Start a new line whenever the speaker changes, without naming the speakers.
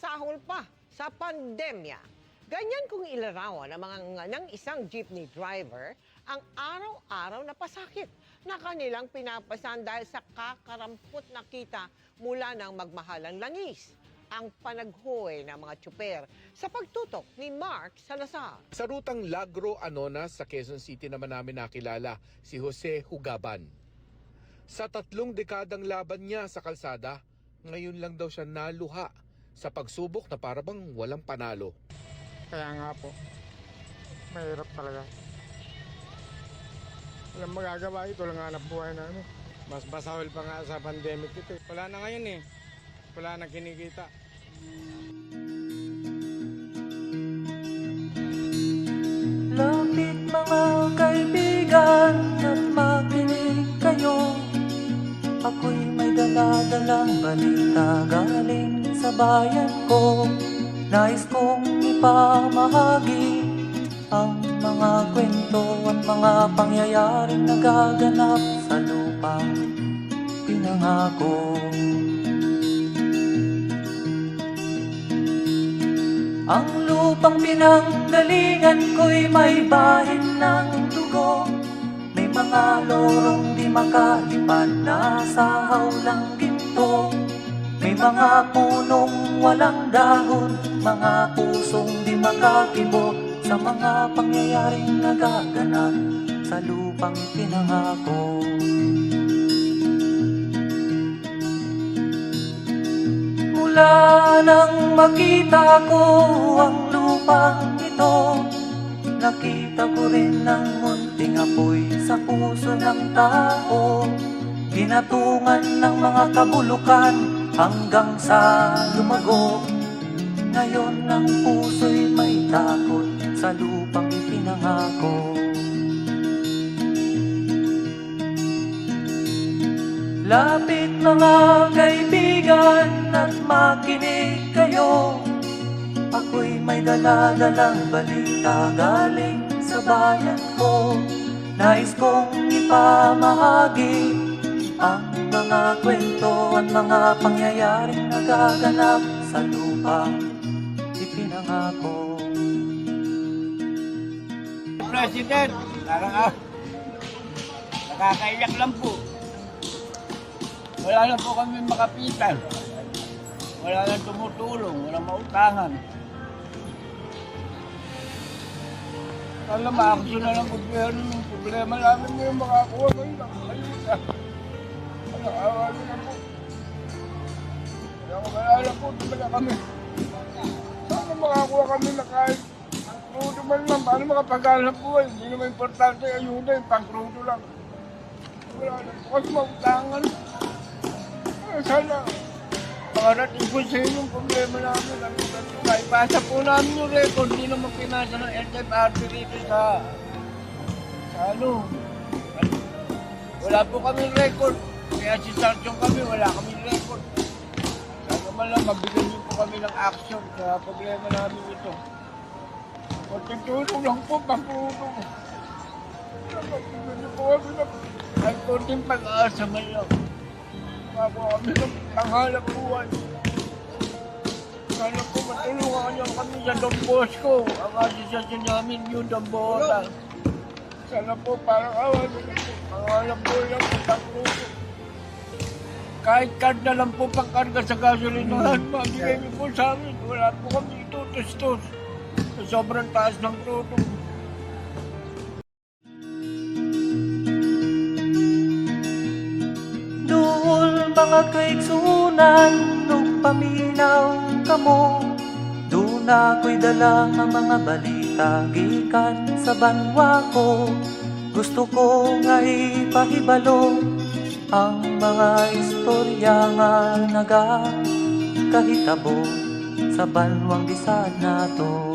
sasahol pa sa pandemya. Ganyan kung ilarawan ng isang jeepney driver ang araw-araw na pasakit na kanilang pinapasan dahil sa kakarampot na kita mula ng magmahalang langis. Ang panaghoy ng mga tsuper sa pagtutok ni Mark Salazar.
Sa rutang Lagro, Anonas sa Quezon City naman namin nakilala si Jose Hugaban. Sa 3 dekadang laban niya sa kalsada, ngayon lang daw siya naluha sa pagsubok na parabang walang panalo.
Kaya nga po, mahirap talaga. Walang magagawa, ito lang hanap buhay namin. Mas basahol pa nga sa pandemic ito. Wala na ngayon eh. Wala na kinikita.
Lapit mga kaibigan at makinig kayo. Ako'y may dala-dalang balita galing sa bayan ko. Nais kong ipamahagi ang mga kwento at mga pangyayaring nagaganap sa lupang pinangako. Ang lupang pinanggalingan ko'y may bahin ng dugo. May mga lorong di makalipad na sa hawlang ginto. May mga punong walang dahon, mga pusong di makakibo sa mga pangyayaring nagaganap sa lupang pinangako. Mula nang makita ko ang lupang ito, nakita ko rin ang munting apoy sa puso ng tao. Ginatungan ng mga kabulukan hanggang sa lumago. Ngayon ang puso'y may takot sa lupang ipinangako. Lapit mga kaibigan at makinig kayo. Ako'y may dala-dalang balita galing sa bayan ko. Nais kong ipamahagi ang mga kwento at mga pangyayaring nagaganap sa lupang ipinangako.
President, nakakaiyak lang po. Wala na po kami makapitan. Wala na tumutulong, wala mautangan. Kala ma-action na lang gobyerno ng problema namin ngayon makakuha ngayon ng ayuda. Awa na po. Wala na po talaga kami. Sana makakuha kami na kahit krudo man lang. Paano makapaghanap buhay? Hindi naman importante ayuda, yung pang-krudo lang. Wala na po kasi mautangan. Sana makarating po sa inyo yung problema namin. Ipasa po namin yung record. Hindi naman pinasa ng LTFRB dito sa ano. Wala po kami record. Kaya si Sargent kami, wala kami record. Sana man lang mabigyan niyo po kami ng action sa problema namin ito. Kunting tulong lang po, pang-tulong. Mabigyan niyo po kami ng kunting pag-aasa man lang. Makakuha kami ng panghalap buwan. Sana po matulungan niyo kami sa Don Bosco. Ang asosasyon namin yung Don Bota. Sana po parang awan nyo na po. Panghalap buwan lang po, pang-tulong. Kahit card na lang po pangkarga sa gasolinahan, mabigay niyo po sa amin. Wala po kami itutos-tos. Sobrang taas ng tutong.
Mga kaigsunan, nung paminaw kamo, doon ako'y dala ang mga balita gikan sa banwa ko. Gusto ko nga ipahibalo ang mga istorya nga nagakahitabo sa banwang bisan nato.